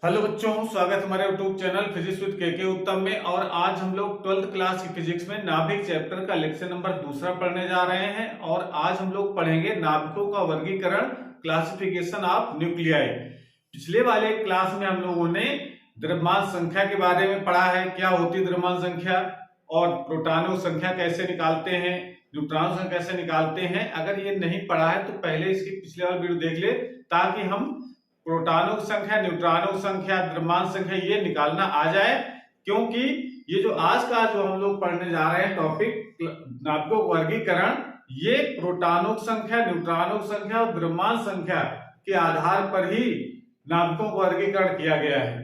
Hello बच्चों, स्वागत हमारे यूट्यूब चैनल फिजिक्स विद के उत्तम में। और आज हम लोग 12th क्लास की फिजिक्स में नाभिक चैप्टर का लेक्चर नंबर 2 पढ़ने जा रहे हैं। और आज हम लोग पढ़ेंगे नाभिकों का वर्गीकरण, क्लासिफिकेशन ऑफ न्यूक्लियाई। पिछले वाले क्लास में हम लोगों ने द्रव्यमान संख्या के बारे में पढ़ा है, क्या होती है द्रव्यमान संख्या, और प्रोटॉनों संख्या कैसे निकालते हैं, न्यूट्रॉन संख्या कैसे निकालते हैं। अगर ये नहीं पढ़ा है तो पहले इसकी पिछले वाला वीडियो देख ले, ताकि हम प्रोटॉनों की संख्या, न्यूट्रॉनों की संख्या, द्रव्यमान संख्या ये निकालना आ जाए। क्योंकि ये जो आज का जो हम लोग पढ़ने जा रहे हैं टॉपिक नाभिकों का वर्गीकरण, ये प्रोटॉनों की संख्या, न्यूट्रॉनों की संख्या और द्रव्यमान संख्या के आधार पर ही नाभिकों का वर्गीकरण किया गया है।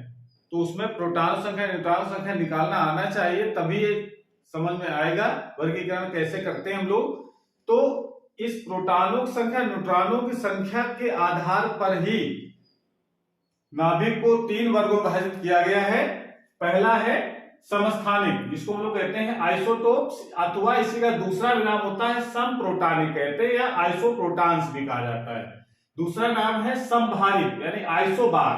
तो उसमें प्रोटॉन संख्या, न्यूट्रॉन संख्या निकालना आना चाहिए, तभी ये समझ में आएगा वर्गीकरण कैसे करते हैं हम लोग। तो इस प्रोटॉनों की संख्या, न्यूट्रॉनों की संख्या के आधार पर ही नाभिक को 3 वर्गों में विभाजित किया गया है। पहला है समस्थानिक, जिसको हम लोग कहते हैं आइसोटोप्स, अथवा इसी का दूसरा नाम होता है समप्रोटॉनिक कहते हैं, या आइसोप्रोटॉन्स भी कहा जाता है। दूसरा नाम है समभारित यानी आइसोबार,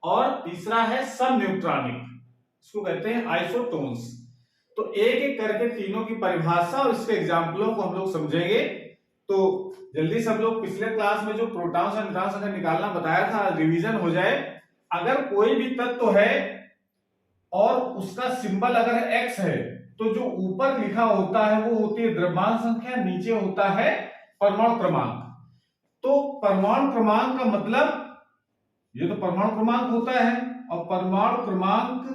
और तीसरा है समन्यूट्रॉनिक, इसको कहते हैं आइसोटोन्स। तो एक एक करके तीनों की परिभाषा और इसके एग्जाम्पलों को हम लोग समझेंगे। तो जल्दी सब लोग पिछले क्लास में जो प्रोटॉन और न्यूट्रॉन संख्या निकालना बताया था, रिवीजन हो जाए। अगर कोई भी तत्व है और उसका सिंबल अगर x है, तो जो ऊपर लिखा होता है वो होती है द्रव्यमान संख्या, नीचे होता है परमाणु क्रमांक। तो परमाणु क्रमांक का मतलब, ये तो परमाणु क्रमांक होता है, और परमाणु क्रमांक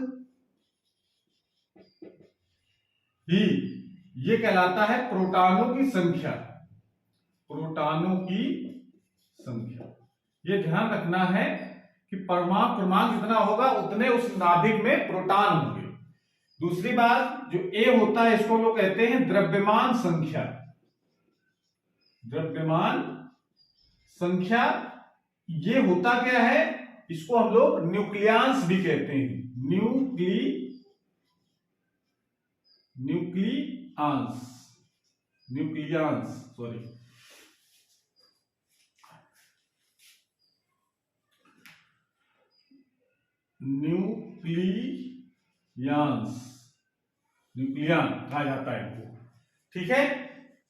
ही ये कहलाता है प्रोटॉनों की संख्या। प्रोटॉनों की संख्या, ये ध्यान रखना है कि परमाणु क्रमांक जितना होगा उतने उस नाभिक में प्रोटॉन होंगे। दूसरी बात, जो ए होता है इसको लोग कहते हैं द्रव्यमान संख्या। द्रव्यमान संख्या ये होता क्या है, इसको हम लोग न्यूक्लियांस भी कहते हैं। न्यूक्लियांस सॉरी, न्यूक्लियन कहा जाता है इनको, ठीक है।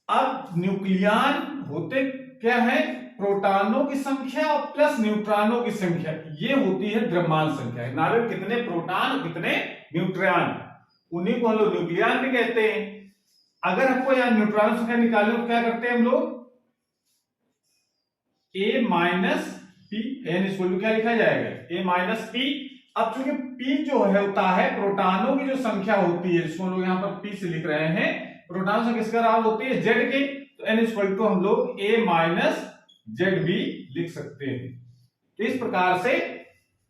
अब न्यूक्लियन होते क्या है, प्रोटॉनों की संख्या और प्लस न्यूट्रॉनों की संख्या, ये होती है द्रव्यमान संख्या। नाभिक कितने प्रोटॉन कितने न्यूट्रॉन, उन्हीं को हम लोग न्यूक्लियन भी कहते हैं। अगर हमको यहां न्यूट्रॉन संख्या निकालने तो क्या करते हैं हम लोग, a minus P, N equal क्या लिखा जाएगा, a माइनस पी। अब चूंकि P जो है होता है प्रोटॉनों की जो संख्या होती है, जिसको हम लोग यहाँ पर P से लिख रहे हैं, प्रोटॉन संख्या किसका बराबर होती है, Z की। तो N इक्वल टू हम लोग A माइनस Z भी लिख सकते हैं। तो इस प्रकार से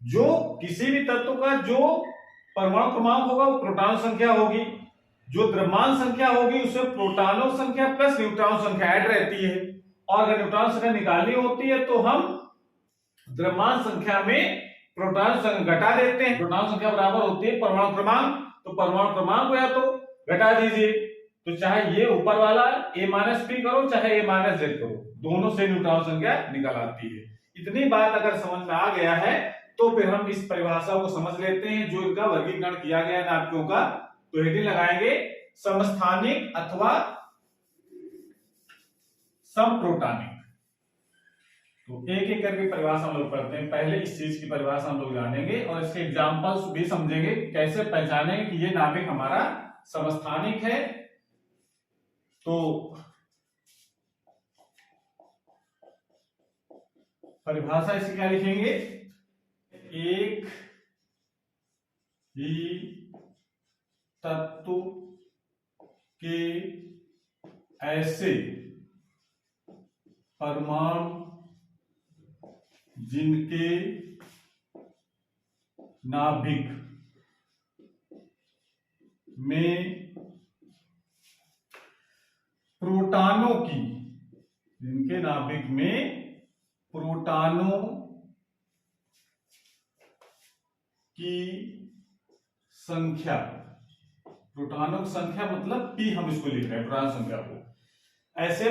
जो किसी भी तत्व का जो परमाणु क्रमांक होगा वो प्रोटॉन संख्या होगी, जो द्रव्यमान संख्या होगी उसमें प्रोटॉनों संख्या प्लस न्यूट्रॉन संख्या ऐड रहती है। और अगर न्यूट्रॉन संख्या निकालनी होती है तो हम द्रव्यमान संख्या में प्रोटॉन संख्या घटा देते हैं। प्रोटॉन संख्या बराबर होती है परमाणु क्रमांक, तो परमाणु क्रमांक को या तो घटा दीजिए, तो चाहे ये ऊपर वाला a माइनस पी करो, चाहे a माइनस जेड करो, दोनों से न्यूट्रॉन संख्या निकल आती है। इतनी बात अगर समझ में आ गया है तो फिर हम इस परिभाषा को समझ लेते हैं जो इनका वर्गीकरण किया गया है नाभिकों का। तो हेडिंग लगाएंगे समस्थानिक अथवा समप्रोटॉनिक। तो एक एक करके परिभाषा हम लोग पढ़ते हैं। पहले इस चीज की परिभाषा हम लोग जानेंगे और इसके एग्जांपल्स भी समझेंगे, कैसे पहचानेंगे कि ये नाभिक हमारा समस्थानिक है। तो परिभाषा इसकी क्या लिखेंगे, एक ही तत्व के ऐसे परमाणु जिनके नाभिक में प्रोटॉनों की, जिनके नाभिक में प्रोटॉनों की संख्या, प्रोटॉनों की संख्या मतलब P हम इसको लिख रहे हैं प्रोटॉन संख्या को, ऐसे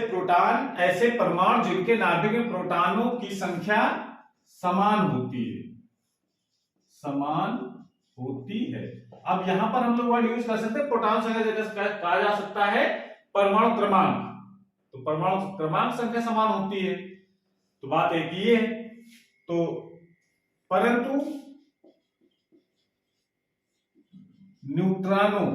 परमाणु जिनके नाभिक में प्रोटॉनों की संख्या समान होती है, समान होती है। अब यहां पर हम लोग वर्ड यूज कर सकते हैं प्रोटॉन संख्या जगह कहा जा सकता है परमाणु क्रमांक। तो परमाणु क्रमांक संख्या समान होती है, तो बात एक ही है। तो परंतु न्यूट्रॉनों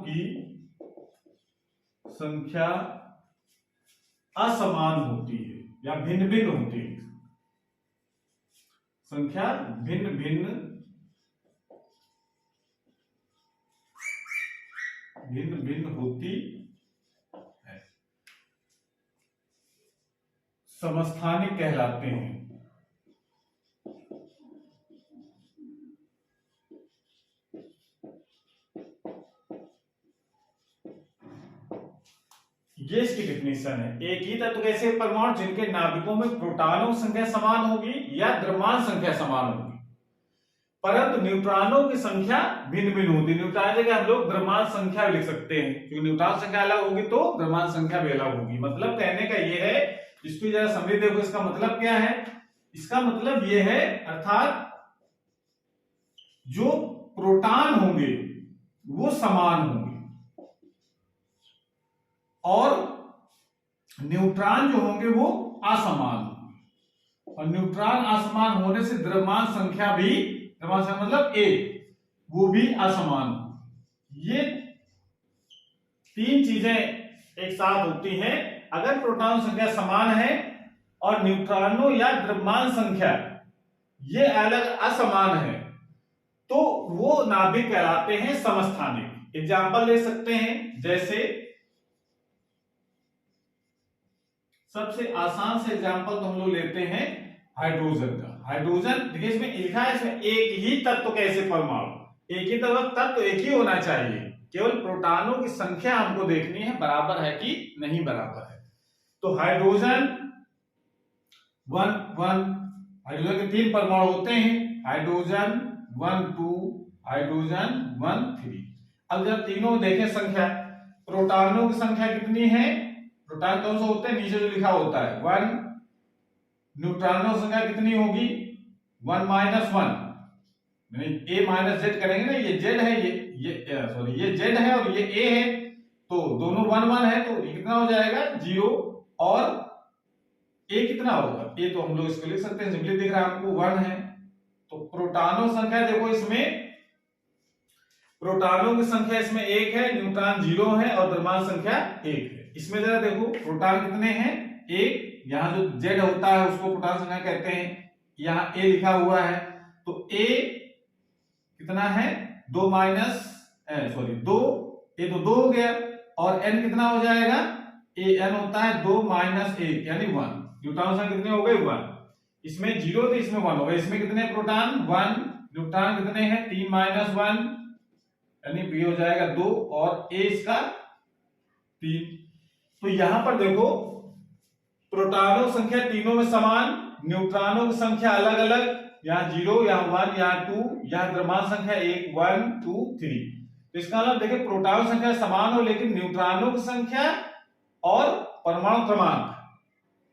की संख्या असमान होती है या भिन्न भिन्न होती है। संख्या भिन्न भिन्न होती है, समस्थानिक कहलाते हैं। ये इसकी डेफिनेशन है। एक ही तत्व कैसे परमाणु जिनके नाभिकों में प्रोटॉनों की संख्या समान होगी या द्रव्यमान संख्या समान होगी, परंतु न्यूट्रॉनों की संख्या भिन्न भिन्न होती है। न्यूट्रॉन जगह हम लोग द्रव्यमान संख्या लिख सकते हैं, क्योंकि न्यूट्रॉन संख्या अलग होगी तो द्रव्यमान संख्या भी अलग होगी। मतलब कहने का ये है, इसको जरा समझ देखो, इसका मतलब क्या है। इसका मतलब ये है, अर्थात जो प्रोटॉन होंगे वो समान होंगे और न्यूट्रॉन जो होंगे वो असमान होंगे। और न्यूट्रॉन असमान होने से द्रव्यमान संख्या भी, द्रव्यमान संख्या मतलब A, वो भी असमान। ये तीन चीजें एक साथ होती हैं। अगर प्रोटॉन संख्या समान है और न्यूट्रॉनों या द्रव्यमान संख्या ये अलग असमान है, तो वो नाभिक कहलाते हैं समस्थानिक। एग्जाम्पल ले सकते हैं, जैसे सबसे आसान से एग्जांपल तो हम लोग लेते हैं हाइड्रोजन का। हाइड्रोजन देखिए, इसमें लिखा है इसमें एक ही तत्व कैसे परमाणु, एक ही तत्व एक ही होना चाहिए, केवल प्रोटॉनों की संख्या हमको देखनी है बराबर है कि नहीं बराबर है। तो हाइड्रोजन हाइड्रोजन के तीन परमाणु होते हैं, हाइड्रोजन 1 2, हाइड्रोजन 1 3। अब जब तीनों देखें संख्या, प्रोटॉनों की संख्या कितनी है, प्रोटॉन कौन सा होते हैं, नीचे जो लिखा होता है 1। न्यूट्रॉनों की संख्या कितनी होगी 1 - 1, यानी A - Z करेंगे ना, ये Z है, ये Z है और ये A है, तो दोनों 1 1 है, तो ये कितना हो जाएगा 0। और A कितना होगा, A तो हम लोग इसको लिख सकते हैं, सिंपली दिख रहा है आपको 1 है। तो प्रोटॉनों संख्या देखो, इसमें प्रोटॉनों की संख्या इसमें 1 है, न्यूट्रॉन 0 है और द्रव्यमान संख्या 1 है। इसमें जरा देखो प्रोटॉन कितने हैं 1, यहां जो Z होता है उसको प्रोटॉन संख्या कहते हैं, यहां A लिखा हुआ है, तो A कितना है 2 A तो 2 हो गया, और N कितना हो जाएगा, N होता है 2 - 1 यानी 1। न्यूट्रॉन संख्या कितने हो गए 1, इसमें 0 तो इसमें 1 हो गया। इसमें कितने प्रोटॉन 1, न्यूट्रॉन कितने हैं 3 - 1 यानी B हो जाएगा 2 और A इसका 3। तो यहां पर देखो प्रोटॉनों की संख्या तीनों में समान, न्यूट्रॉनों की संख्या अलग अलग, यहाँ 0, यहाँ 1, यहाँ 2, यहाँ द्रव्यमान संख्या 1 1 2 3। तो इसका मतलब देखिए प्रोटॉन संख्या समान हो, लेकिन न्यूट्रॉनों की संख्या और परमाणु क्रमांक,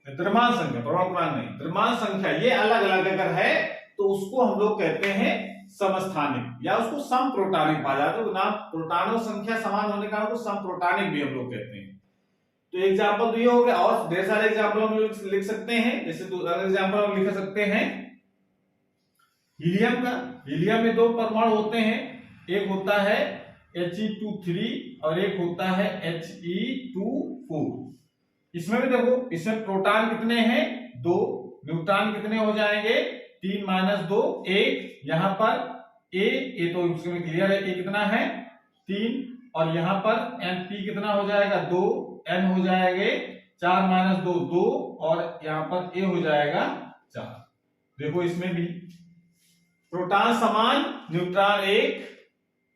द्रव्यमान संख्या, परमाणु क्रमांक नहीं, द्रव्यमान संख्या ये अलग अलग अगर है तो उसको हम लोग कहते हैं समस्थानिक, या उसको समप्रोटॉनिक कहा जाता है। तो नाम प्रोटॉनों संख्या समान होने का उसको समप्रोटॉनिक भी हम लोग कहते हैं। तो एग्जांपल तो ये हो गया, और ढेर सारे एग्जांपल हम लोग लिख सकते हैं। जैसे दूसरा एग्जांपल हम लिख सकते हैं हीलियम का। हीलियम में 2 परमाणु होते हैं, एक होता है He2 और एक होता है He2 इसमें भी देखो, इसमें प्रोटॉन कितने हैं 2, न्यूट्रॉन कितने हो जाएंगे 3 - 2 1। यहां पर A तो इसमें क्लियर है, A कितना है 3, और यहां पर P कितना हो जाएगा 2, N हो जाएंगे 4 - 2 2, और यहां पर A हो जाएगा 4। देखो इसमें भी प्रोटॉन समान, न्यूट्रॉन 1।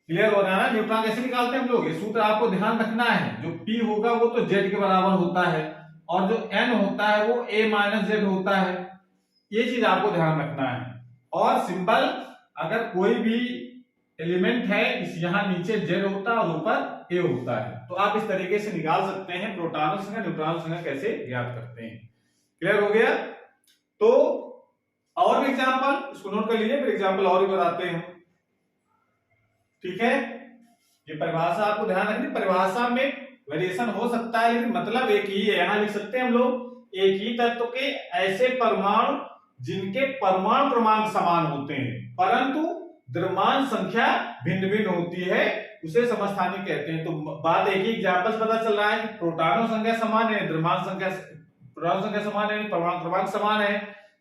क्लियर हो रहा है ना। न्यूट्रॉन कैसे निकालते हैं हम लोग, ये सूत्र आपको ध्यान रखना है। जो P होगा वो तो Z के बराबर होता है, और जो N होता है वो A - Z होता है। ये चीज आपको ध्यान रखना है। और सिंबल अगर कोई भी एलिमेंट है, इस यहाँ नीचे जेड होता है और ऊपर ए होता है। तो आप इस तरीके से निकाल सकते हैं प्रोटॉनों संख्या न्यूट्रॉनों संख्या कैसे ज्ञात करते हैं। क्लियर हो गया। तो और भी एग्जांपल इसको नोट कर लीजिए, फिर एग्जांपल और भी बताते हैं। ठीक है, ये परिभाषा आपको ध्यान रखनी, परिभाषा में वेरिएशन हो सकता है लेकिन मतलब एक ही है। यहां लिख सकते हैं हम लोग एक ही तत्व के ऐसे परमाणु जिनके परमाणु क्रमांक समान होते हैं परंतु द्रव्यमान संख्या भिन्न भिन्न होती है, उसे समस्थानिक कहते हैं। तो बात एक ही एग्जांपल पता चल रहा है कि प्रोटॉनों संख्या समान है, द्रव्यमान संख्या समान है, परमाणु क्रमांक समान है,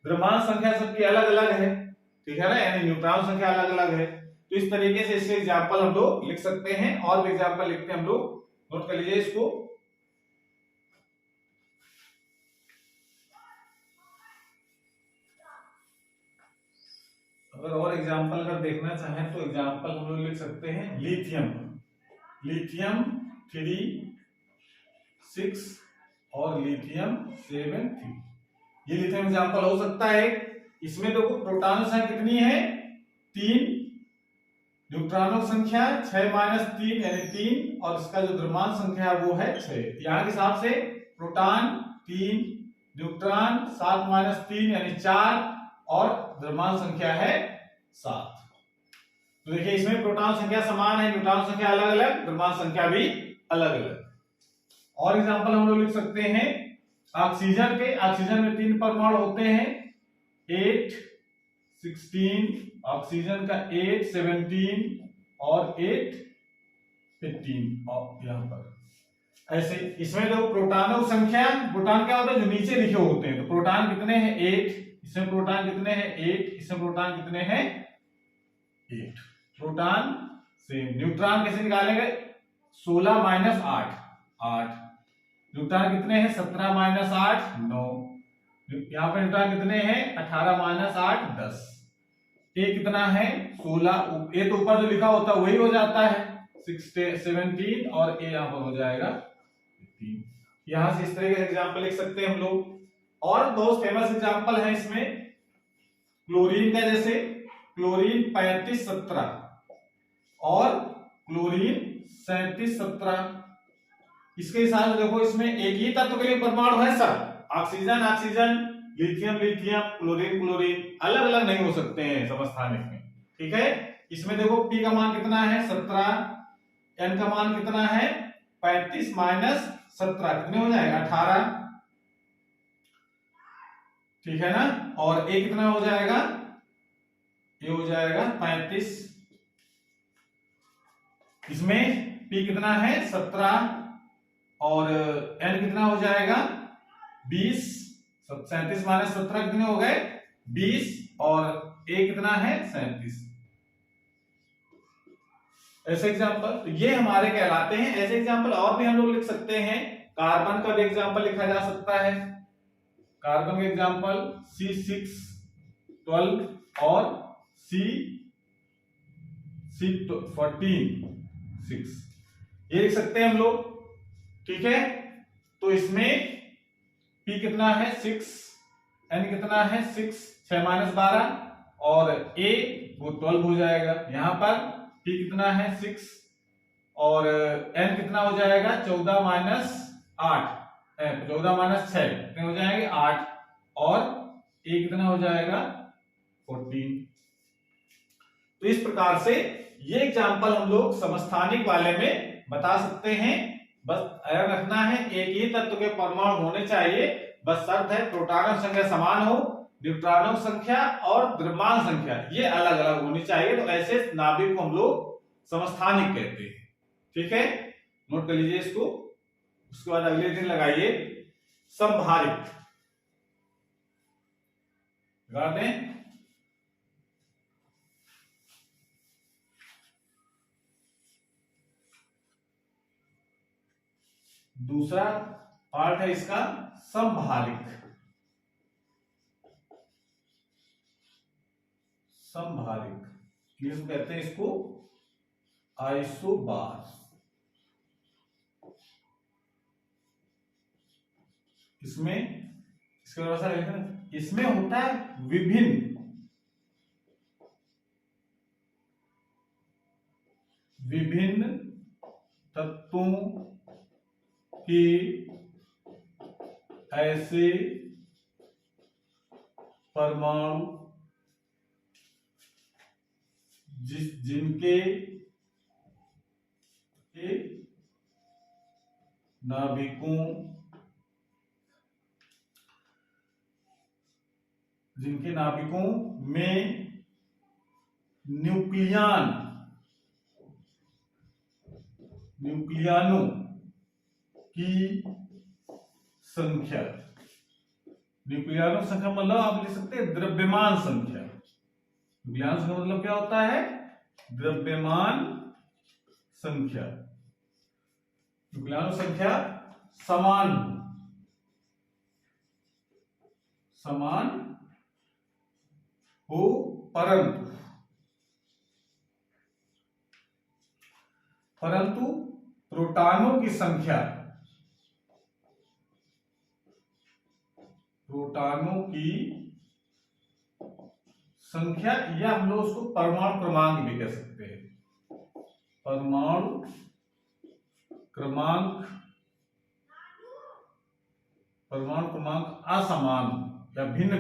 द्रव्यमान संख्या सबकी अलग अलग है। ठीक है ना, यानी न्यूट्रॉन संख्या अलग अलग है। तो इस तरीके से इसके एग्जांपल हम लोग लिख सकते हैं। और भी एग्जांपल लिखते हैं हम लोग, नोट कर लीजिए इसको। अगर और एग्जांपल अगर देखना चाहें तो एग्जांपल हम लोग लिख सकते हैं लिथियम 3, 6 और लिथियम 7, 3। ये लिथियम एग्जांपल हो सकता है। इसमें देखो प्रोटॉन संख्या कितनी है 3, न्यूट्रॉनों संख्या 6 - 3 यानी 3 और इसका जो द्रव्यमान संख्या है वो है 6। यहाँ के हिसाब से प्रोटॉन 3, न्यूट्रॉन 7 - 3 यानी 4 और द्रव्यमान संख्या है 7। तो देखिए इसमें प्रोटॉन संख्या समान है, न्यूट्रॉन संख्या अलग अलग, द्रव्यमान संख्या भी अलग अलग। और एग्जांपल हम लोग लिख सकते हैं ऑक्सीजन में 3 परमाणु होते हैं 8, 16, ऑक्सीजन का 8, 17 और 8, 15 और यहाँ पर ऐसे। इसमें जो प्रोटॉनों संख्या, प्रोटॉन क्या होता है जो नीचे लिखे होते हैं, तो प्रोटॉन कितने हैं 8, इसमें प्रोटॉन कितने हैं 8, इसमें प्रोटॉन कितने हैं 8। प्रोटॉन से न्यूट्रॉन कैसे निकालेंगे 16 - 8, 8। न्यूट्रॉन कितने हैं 17 - 8, 9। यहाँ पे न्यूट्रॉन कितने हैं 18 - 8, 10। ए कितना है 16, ए तो ऊपर जो लिखा होता है वही हो जाता है 17 और ए यहाँ पर हो जाएगा 15। यहां से इस तरह के एग्जांपल लिख सकते हैं हम लोग। और बहुत फेमस एग्जांपल है इसमें क्लोरीन का, जैसे क्लोरीन 35, 17 और क्लोरीन 37, 17। इसके हिसाब से देखो इसमें एक ही तत्व के लिए परमाणु है sir, oxygen oxygen, lithium lithium, chlorine chlorine, अलग अलग नहीं हो सकते हैं समस्थानिक में। ठीक है, इसमें देखो P का मान कितना है 17, N का मान कितना है 35 - 17 कितने हो जाएगा 18। ठीक है ना, और A कितना हो जाएगा, ये हो जाएगा 35। इसमें P कितना है 17 और N कितना हो जाएगा 20। 37 - 17 कितने हो गए 20 और A कितना है 37। ऐसे एग्जांपल तो ये हमारे कहलाते हैं। ऐसे एग्जांपल और भी हम लोग लिख सकते हैं। कार्बन का भी एग्जांपल लिखा जा सकता है। कार्बन का एग्जांपल C6, 12 और C14, 6 ये लिख सकते हैं हम लोग। ठीक है, तो इसमें P कितना है 6, N कितना है 6, 6 - 12 और A वो 12 हो जाएगा। यहां पर P कितना है 6 और N कितना हो जाएगा 14 - 8, 14 - 6 कितने हो जाएंगे 8 और A कितना हो जाएगा 14। तो इस प्रकार से ये एग्जांपल हम लोग समस्थानिक वाले में बता सकते हैं। बस ध्यान रखना है एक ही तत्व के परमाणु होने चाहिए, बस शर्त है प्रोटॉनों संख्या समान हो, न्यूट्रॉनों संख्या और द्रव्यमान संख्या ये अलग अलग होनी चाहिए। तो ऐसे नाभिक को हम लोग समस्थानिक कहते हैं। ठीक है, नोट कर लीजिए इसको। उसके बाद अगले दिन लगाइए समभारिक, लगा दें। दूसरा पार्ट है इसका समभारिक। समभारिक इंग्लिश में कहते हैं इसको आइसोबार। इसमें इसके बाद इसमें होता है विभिन्न विभिन्न तत्वों के ऐसे परमाणु जिनके नाभिकों में न्यूक्लियनों की संख्या, न्यूक्लियनों संख्या मतलब आप लिख सकते हैं द्रव्यमान संख्या। न्यूक्लियन संख्या मतलब क्या होता है? द्रव्यमान संख्या। न्यूक्लियन संख्या समान हो परंतु प्रोटॉनों की संख्या या हम लोग उसको परमाणु क्रमांक भी कह सकते हैं। परमाणु क्रमांक असमान या भिन्न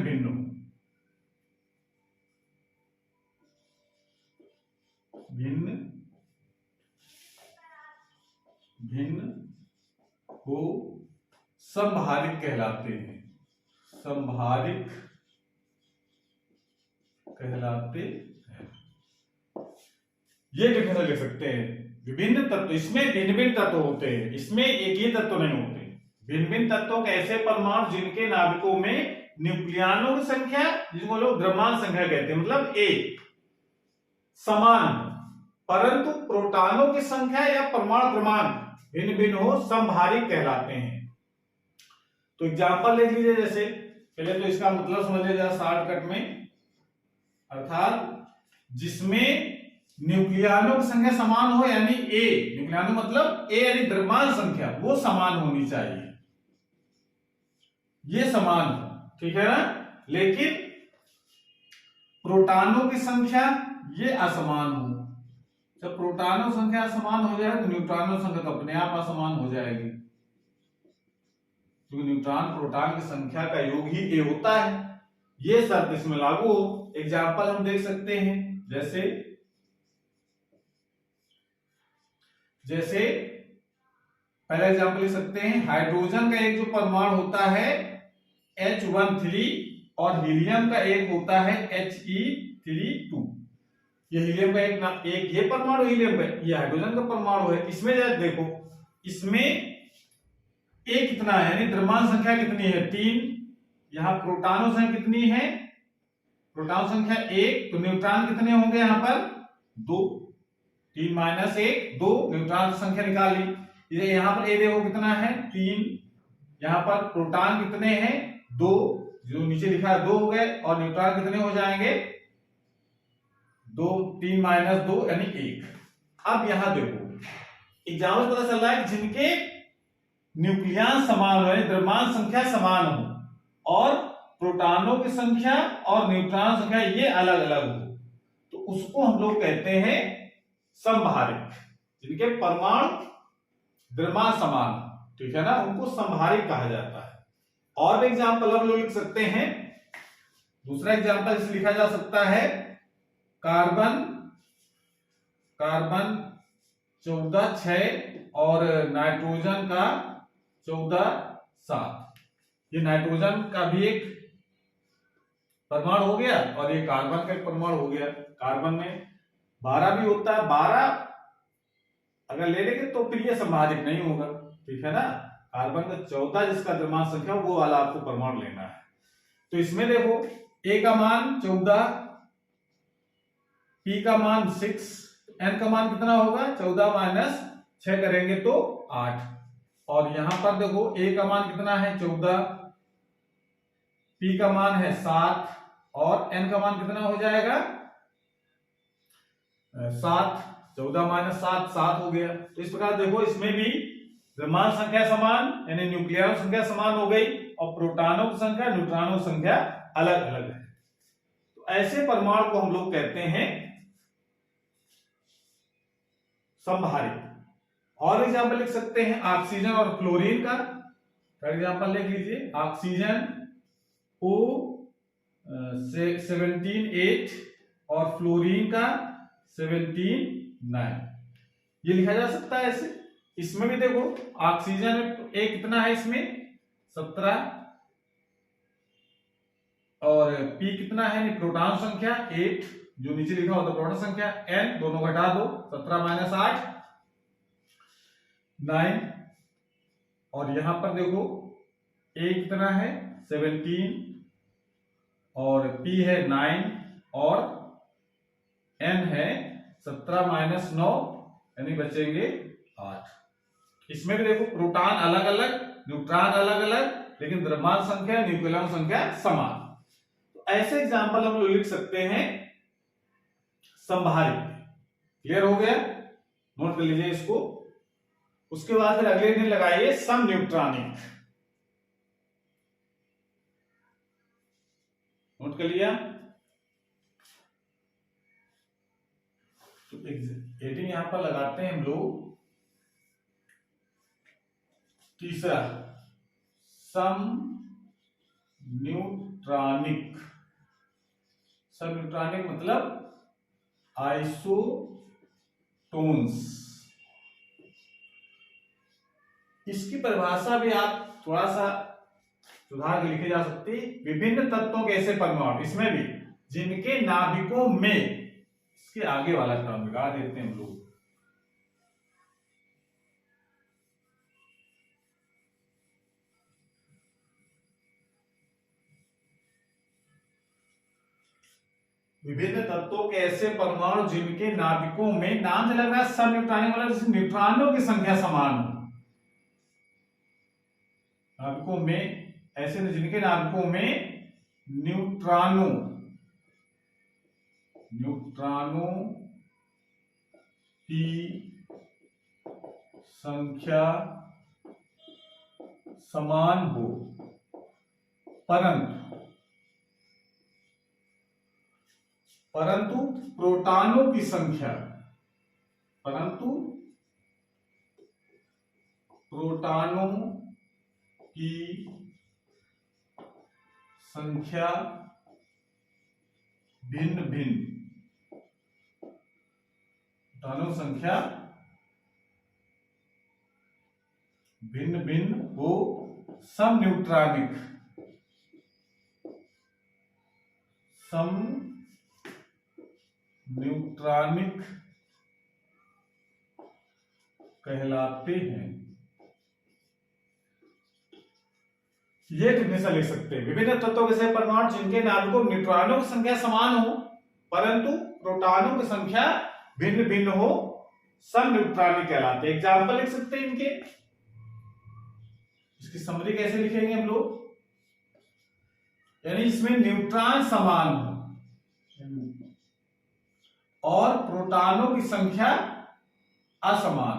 हो समभारिक कहलाते हैं। ये कैसे लिख सकते हैं? विभिन्न तत्व, इसमें भिन्न तत्व होते हैं, इसमें एक ही तत्व नहीं होते। भिन्न तत्वों के ऐसे परमाणु जिनके नाभिकों में न्यूक्लियनों की संख्या, जिसको लोग द्रव्यमान संख्या कहते हैं, मतलब एक समान, परंतु प्रोटॉनों की संख्या या परमाणु क्रमांक भिन्न हो समभारिक कहलाते हैं। तो एग्जांपल ले लीजिए, जैसे पहले तो इसका मतलब समझ लीजिए शॉर्टकट में, अर्थात जिसमें न्यूक्लियनों की संख्या समान हो, यानी ए, न्यूक्लियनों मतलब ए यानी द्रव्यमान संख्या, वो समान होनी चाहिए, ये समान हो, ठीक है ना। लेकिन प्रोटॉनों की संख्या ये असमान हो। जब प्रोटॉनों की संख्या असमान हो जाए तो न्यूट्रॉनों की संख्या तो अपने आप असमान हो जाएगी, क्योंकि न्यूट्रॉन प्रोटॉन की संख्या का योग ही ए होता है। ये शर्त इसमें लागू हो। एग्जाम्पल हम देख सकते हैं, जैसे पहला एग्जाम्पल लिख सकते हैं, हाइड्रोजन का एक जो परमाणु होता है H13 और हीलियम का एक होता है He32। ये हीलियम का एक ये परमाणु हीलियम का, ये हाइड्रोजन का परमाणु है। इसमें जरा देखो, इसमें ए कितना है, यानी द्रव्यमान संख्या कितनी है? 3। यहां प्रोटॉनों संख्या कितनी है? प्रोटॉन संख्या 1, तो न्यूट्रॉन कितने होंगे यहां पर? 2। 3 - 1 2, न्यूट्रॉन संख्या निकाल ली। यहां पर ए देखो कितना है? 3। यहां पर प्रोटॉन कितने हैं? 2, जो नीचे लिखा है 2 हो गए, और न्यूट्रॉन कितने हो जाएंगे? 2 3 - 2 यानी 1। अब यहां देखो एग्जाम्पल पता चल रहा है जिनके न्यूक्लियन समान हो, द्रव्यमान संख्या समान हो, और प्रोटॉनों की संख्या और न्यूट्रॉन संख्या ये अलग अलग हो, तो उसको हम लोग कहते हैं समभारिक। जिनके परमाणु द्रव्यमान समान, ठीक है ना, उनको समभारिक कहा जाता है। और भी एग्जाम्पल हम लोग लिख सकते हैं। दूसरा एग्जाम्पल इसे लिखा जा सकता है, कार्बन 14 और नाइट्रोजन का 14 ये नाइट्रोजन का भी एक परमाणु हो गया, और ये कार्बन का एक परमाणु हो गया। कार्बन में 12 भी होता है, 12 अगर ले लेंगे तो फिर ये समभारिक नहीं होगा, ठीक है ना। कार्बन का 14 जिसका द्रव्यमान संख्या वो वाला आपको परमाणु लेना है। तो इसमें देखो ए का मान 14, पी का मान 6, एन का मान कितना होगा? 14 - 6 करेंगे तो 8। और यहां पर देखो ए का मान कितना है? 14, पी का मान है 7, और एन का मान कितना हो जाएगा? 7। 14 - 7 7 हो गया। तो इस प्रकार देखो इसमें भी द्रव्यमान संख्या समान, यानी न्यूक्लियर संख्या समान हो गई, और प्रोटॉनों की संख्या न्यूट्रॉनों की संख्या अलग अलग है। तो ऐसे परमाणु को हम लोग कहते हैं समभारी। और एग्जाम्पल लिख सकते हैं ऑक्सीजन और क्लोरीन का। फॉर एग्जाम्पल लिख लीजिए ऑक्सीजन O 17 और फ्लोरीन का 17 ये लिखा जा सकता है ऐसे। इसमें भी देखो ऑक्सीजन एक कितना है इसमें 17 और P कितना है प्रोटॉन संख्या 8 जो नीचे लिखा होता है प्रोटॉन संख्या N दोनों घटा दो 17 - 8 9 और यहां पर देखो A कितना है 17 और P है 9 और N है 17 - 9 यानी बचेंगे 8। इसमें भी देखो प्रोटॉन अलग अलग न्यूट्रॉन अलग अलग लेकिन द्रव्यमान संख्या न्यूक्लियन संख्या समान। तो ऐसे एग्जाम्पल हम लोग लिख सकते हैं समभारी। क्लियर हो गया, नोट कर लीजिए इसको। उसके बाद फिर अगले दिन लगाइए सम न्यूट्रॉनिक। नोट कर लिया। तो हेडिंग यहां पर लगाते हैं हम लोग तीसरा सम न्यूट्रॉनिक। सम न्यूट्रॉनिक मतलब आइसोटोन्स। इसकी परिभाषा भी आप थोड़ा सा सुधार के लिखी जा सकती। विभिन्न तत्वों के ऐसे परमाणु, इसमें भी जिनके नाभिकों में, इसके आगे वाला टर्म लगा देते हैं हम लोग, विभिन्न तत्वों के ऐसे परमाणु जिनके नाभिकों में, नाम से लग रहा है सम न्यूट्रॉनिक वाला जैसे न्यूट्रॉनों की संख्या समान हो। नाभिकों में ऐसे जिनके नाभिकों में न्यूट्रॉनों की संख्या समान हो परंतु प्रोटॉनों की संख्या भिन्न भिन्न हो सम न्यूट्रॉनिक कहलाते हैं। ये डेफिनेशन लिख सकते हैं। विभिन्न तत्वों के ऐसे परमाणु जिनके नाभिकों में न्यूट्रॉनों की संख्या समान हो परंतु प्रोटॉनों की संख्या भिन्न भिन्न हो सम न्यूट्रॉनिक कहलाते हैं। एग्जाम्पल लिख सकते हैं इनके। इसकी समरी कैसे लिखेंगे हम लोग, यानी इसमें न्यूट्रॉन समान हो और प्रोटॉनों की संख्या असमान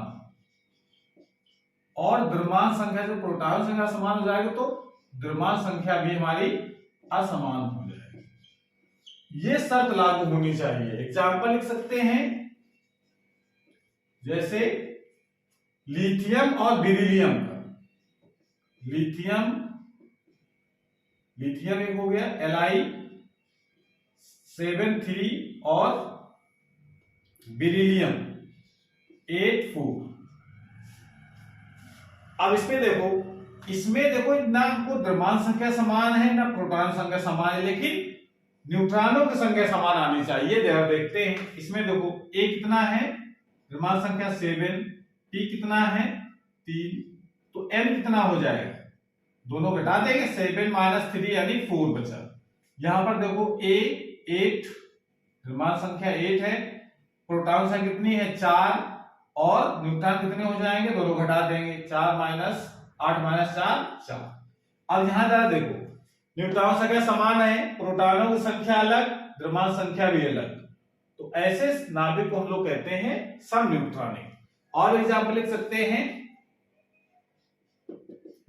और द्रव्यमान संख्या से प्रोटॉन संख्या समान हो जाएगी तो द्रव्यमान संख्या भी हमारी असमान हो जाएगी। ये शर्त लागू होनी चाहिए। एग्जाम्पल लिख सकते हैं जैसे लिथियम और बेरिलियम का। लिथियम एक हो गया Li73 और बेरिलियम 84। अब इसमें देखो ना हमको द्रव्यमान संख्या समान है ना प्रोटॉन संख्या समान है लेकिन न्यूट्रॉनों की संख्या समान आनी चाहिए। जरा देखते हैं इसमें देखो A कितना है द्रव्यमान संख्या 7, P कितना है 3 तो N कितना हो जाएगा, दोनों घटा देंगे 7 - 3 यानी 4 बचा। यहां पर देखो A 8 द्रव्यमान संख्या 8 है, प्रोटॉन संख्या कितनी है 4 और न्यूट्रॉन कितने हो जाएंगे, दोनों घटा देंगे 4 - 8 - 4 4। अब यहां जरा देखो न्यूट्रॉन संख्या समान है, प्रोटॉनों की संख्या अलग, द्रव्यमान संख्या भी अलग, तो ऐसे नाभिक को हम लोग कहते हैं सम न्यूट्रॉनिक। और एग्जाम्पल लिख सकते हैं,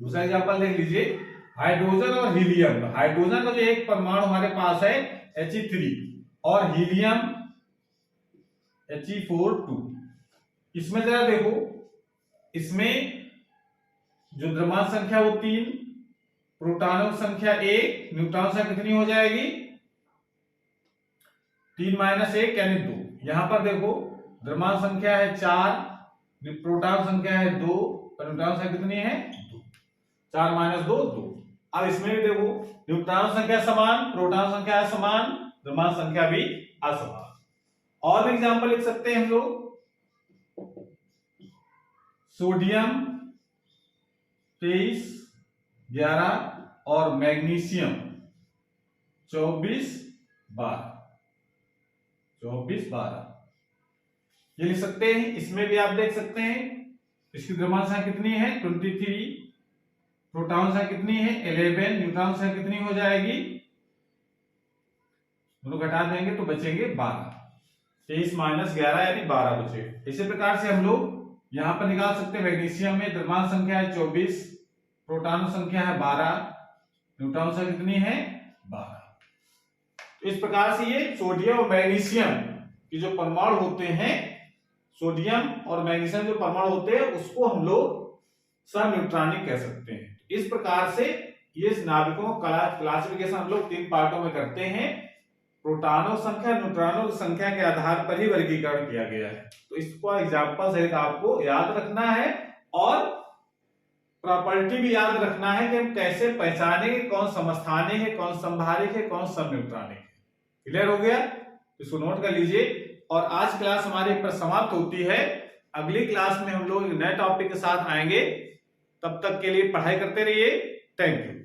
दूसरा एग्जाम्पल देख लीजिए हाइड्रोजन और हीलियम। हाइड्रोजन का जो एक परमाणु हमारे पास है He3 और हीलियम He42। इसमें जरा देखो, इसमें जो द्रव्यमान संख्या वो 3, प्रोटॉनों की संख्या 1, न्यूट्रॉन संख्या कितनी हो जाएगी 3 - 1 यानी 2। यहां पर देखो द्रव्यमान संख्या है 4, प्रोटॉन संख्या है 2 और न्यूट्रॉन संख्या कितनी है 2। 4 - 2 2। अब इसमें भी देखो न्यूट्रॉन संख्या समान, प्रोटॉन संख्या असमान, द्रव्यमान संख्या भी असमान। और भी एग्जांपल लिख सकते हैं हम लोग, सोडियम 23 11 और मैग्नीशियम 24 12 ये लिख सकते हैं। इसमें भी आप देख सकते हैं इसकी द्रव्यमान संख्या कितनी है 23, प्रोटॉन संख्या कितनी है 11, न्यूट्रॉन संख्या कितनी हो जाएगी, दोनों घटा देंगे तो बचेंगे 12। 23 - 11 यानी 12 बचे। इसी प्रकार से हम लोग यहां पर निकाल सकते हैं मैग्नीशियम में द्रव्यमान संख्या है 24, प्रोटॉन संख्या है 12, न्यूट्रॉन संख्या कितनी है 12। तो इस प्रकार से ये सोडियम और मैग्नीशियम के जो परमाणु होते हैं, सोडियम और मैग्नीशियम जो परमाणु होते हैं उसको हम लोग समन्यूट्रॉनिक कह सकते हैं। इस प्रकार से ये नाभिकों का क्लासिफिकेशन हम लोग 3 पार्टों में करते हैं। प्रोटॉनों संख्या, न्यूट्रॉनों की संख्या के आधार पर ही वर्गीकरण किया गया है। तो इसको एग्जांपल सहित आपको याद रखना है और प्रॉपर्टी भी याद रखना है कि हम कैसे पहचानेंगे कौन समस्थानिक है, कौन संभारिक है, कौन समन्यूट्रॉनिक है। क्लियर हो गया? इसको नोट कर लीजिए। और आज क्लास हमारी पर समाप्त होती है। अगली क्लास में हम लोग नए टॉपिक के साथ आएंगे। तब तक के लिए पढ़ाई करते रहिए। Thank you.